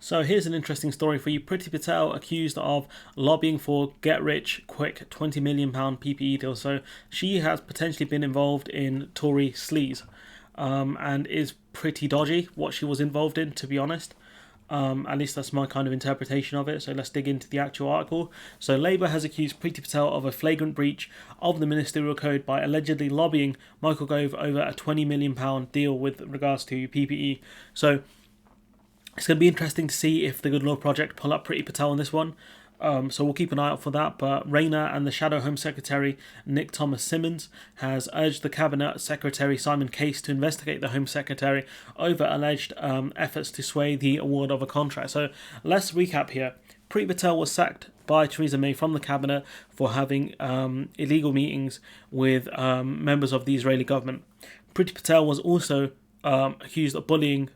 So here's an interesting story for you. Priti Patel accused of lobbying for get-rich-quick £20 million PPE deal. So she has potentially been involved in Tory Sleaze, and is pretty dodgy what she was involved in, to be honest. At least that's my kind of interpretation of it. So let's dig into the actual article. So Labour has accused Priti Patel of a flagrant breach of the ministerial code by allegedly lobbying Michael Gove over a £20 million deal with regards to PPE. So it's going to be interesting to see if the Good Law Project pull up Priti Patel on this one. So we'll keep an eye out for that. But Rayner and the Shadow Home Secretary Nick Thomas Simmons has urged the Cabinet Secretary Simon Case to investigate the Home Secretary over alleged efforts to sway the award of a contract. So let's recap here. Priti Patel was sacked by Theresa May from the Cabinet for having illegal meetings with members of the Israeli government. Priti Patel was also accused of bullying,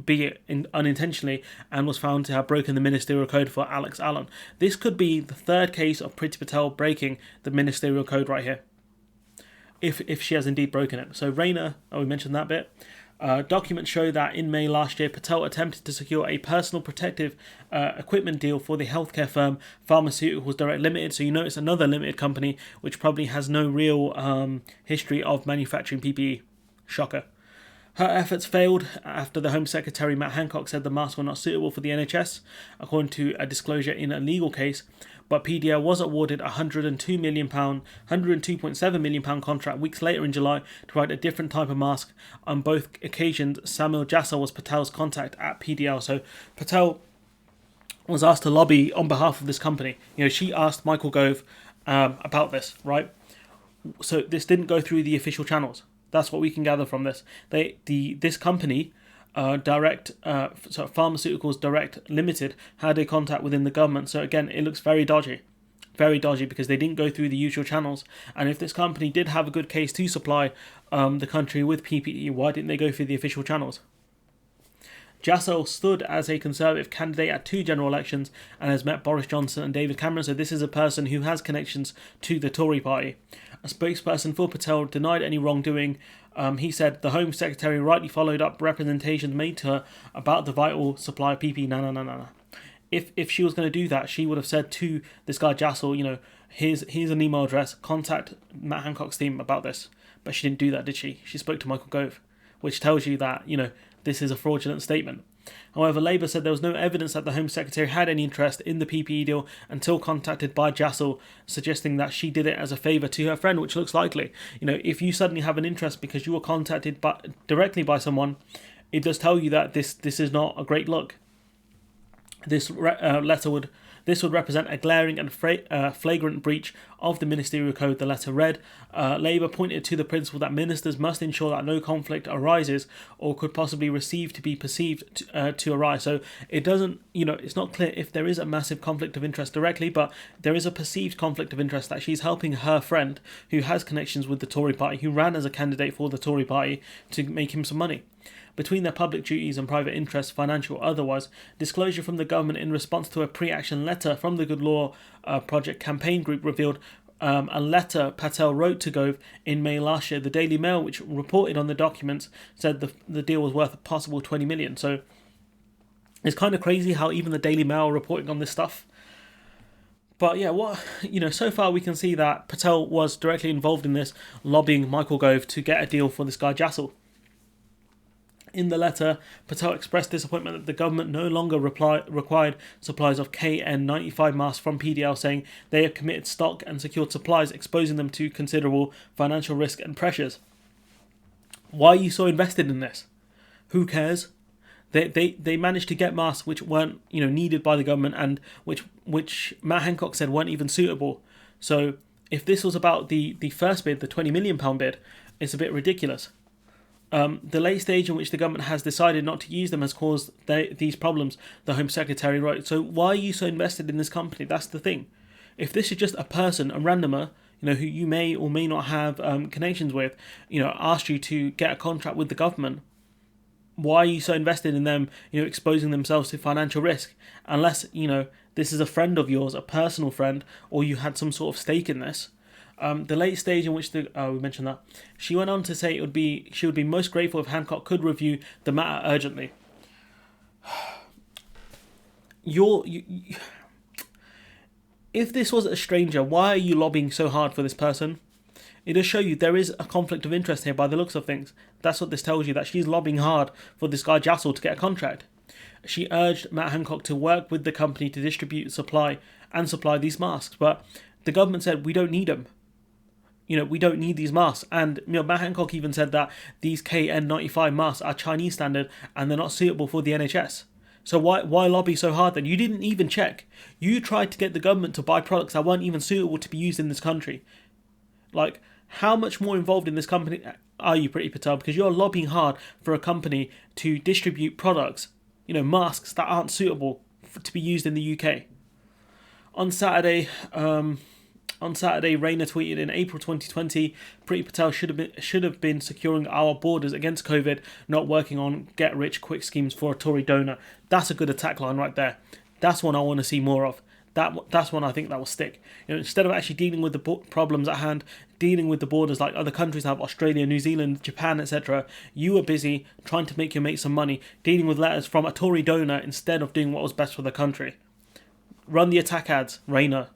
be it unintentionally, and was found to have broken the ministerial code for Alex Allen. This could be the third case of Priti Patel breaking the ministerial code right here, if she has indeed broken it. So Rayner, we mentioned that bit. Documents show that in May last year, Patel attempted to secure a personal protective equipment deal for the healthcare firm Pharmaceuticals Direct Limited. So you know it's another limited company which probably has no real history of manufacturing PPE. Shocker. Her efforts failed after the Home Secretary Matt Hancock said the masks were not suitable for the NHS, according to a disclosure in a legal case. But PDL was awarded a £102.7 million contract weeks later in July to provide a different type of mask. On both occasions, Samuel Jassal was Patel's contact at PDL. So Patel was asked to lobby on behalf of this company. She asked Michael Gove about this, right? So this didn't go through the official channels. That's what we can gather from this. This company, Pharmaceuticals Direct Limited, had a contact within the government. So again, it looks very dodgy because they didn't go through the usual channels. And if this company did have a good case to supply the country with PPE, why didn't they go through the official channels? Jassal stood as a Conservative candidate at 2 general elections and has met Boris Johnson and David Cameron, so this is a person who has connections to the Tory party. A spokesperson for Patel denied any wrongdoing. He said the Home Secretary rightly followed up representations made to her about the vital supply of PPE. No. If she was going to do that, she would have said to this guy Jassal, here's an email address, contact Matt Hancock's team about this. But she didn't do that, did she? She spoke to Michael Gove, which tells you that, this is a fraudulent statement. However, Labour said there was no evidence that the Home Secretary had any interest in the PPE deal until contacted by Jassal, suggesting that she did it as a favour to her friend, which looks likely. If you suddenly have an interest because you were contacted directly by someone, it does tell you that this is not a great look. This would represent a glaring and flagrant breach of the ministerial code, the letter read. Labour pointed to the principle that ministers must ensure that no conflict arises or could possibly be perceived to arise. So it doesn't, it's not clear if there is a massive conflict of interest directly, but there is a perceived conflict of interest that she's helping her friend who has connections with the Tory party, who ran as a candidate for the Tory party, to make him some money. Between their public duties and private interests, financial or otherwise, disclosure from the government in response to a pre-action letter from the Good Law Project campaign group revealed a letter Patel wrote to Gove in May last year. The Daily Mail, which reported on the documents, said the deal was worth a possible $20 million. So it's kind of crazy how even the Daily Mail are reporting on this stuff. But yeah, so far we can see that Patel was directly involved in this, lobbying Michael Gove to get a deal for this guy Jassal. In the letter, Patel expressed disappointment that the government no longer required supplies of KN95 masks from PDL, saying they have committed stock and secured supplies, exposing them to considerable financial risk and pressures. Why are you so invested in this? Who cares? They managed to get masks which weren't needed by the government and which Matt Hancock said weren't even suitable. So if this was about the first bid, the £20 million bid, it's a bit ridiculous. The late stage in which the government has decided not to use them has caused these problems, the Home Secretary wrote. So why are you so invested in this company? That's the thing. If this is just a person, a randomer, who you may or may not have connections with, asked you to get a contract with the government, why are you so invested in them, exposing themselves to financial risk? Unless, this is a friend of yours, a personal friend, or you had some sort of stake in this. The late stage in which we mentioned that. She went on to say she would be most grateful if Hancock could review the matter urgently. if this was a stranger, why are you lobbying so hard for this person? It does show you there is a conflict of interest here by the looks of things. That's what this tells you, that she's lobbying hard for this guy Jassel to get a contract. She urged Matt Hancock to work with the company to distribute, supply these masks, but the government said we don't need them. We don't need these masks. And Matt Hancock even said that these KN95 masks are Chinese standard and they're not suitable for the NHS. So why lobby so hard then? You didn't even check. You tried to get the government to buy products that weren't even suitable to be used in this country. Like, how much more involved in this company are you, Priti Patel? Because you're lobbying hard for a company to distribute products, masks that aren't suitable to be used in the UK. On Saturday, Rayner tweeted, in April 2020, Priti Patel should have been securing our borders against COVID, not working on get-rich-quick schemes for a Tory donor. That's a good attack line right there. That's one I want to see more of. That's one I think that will stick. Instead of actually dealing with the problems at hand, dealing with the borders like other countries have, Australia, New Zealand, Japan, etc., you were busy trying to make your mate some money, dealing with letters from a Tory donor instead of doing what was best for the country. Run the attack ads, Rayner.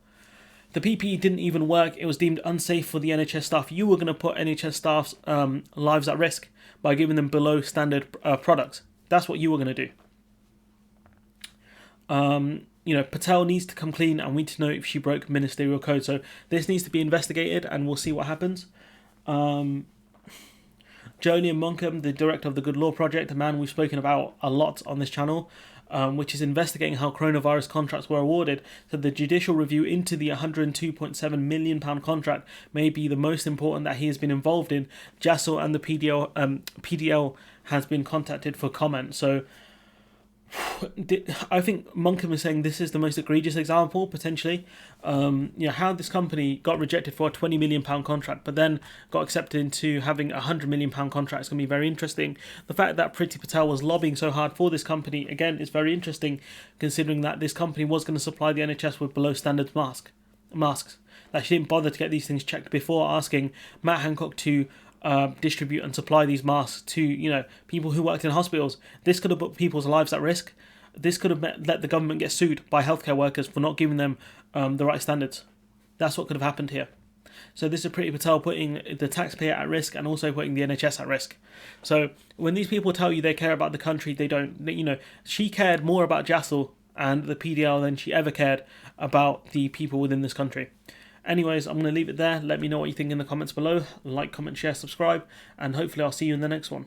The PPE didn't even work. It was deemed unsafe for the NHS staff. You were going to put NHS staff's lives at risk by giving them below standard products. That's what you were going to do. Patel needs to come clean, and we need to know if she broke ministerial code. So this needs to be investigated, and we'll see what happens. Jolyon Monkham, the director of the Good Law Project, a man we've spoken about a lot on this channel, which is investigating how coronavirus contracts were awarded, said the judicial review into the £102.7 million contract may be the most important that he has been involved in. Jassel and the PDL has been contacted for comment. So I think Monkham is saying this is the most egregious example, potentially. How this company got rejected for a £20 million contract, but then got accepted into having a £100 million contract is going to be very interesting. The fact that Priti Patel was lobbying so hard for this company, again, is very interesting, considering that this company was going to supply the NHS with below standard masks. That she didn't bother to get these things checked before asking Matt Hancock to distribute and supply these masks to people who worked in hospitals. This could have put people's lives at risk. This could have let the government get sued by healthcare workers for not giving them the right standards. That's what could have happened here. So this is Priti Patel putting the taxpayer at risk and also putting the NHS at risk. So when these people tell you they care about the country, they don't. She cared more about Jassel and the PDL than she ever cared about the people within this country. Anyways, I'm going to leave it there. Let me know what you think in the comments below. Like, comment, share, subscribe, and hopefully I'll see you in the next one.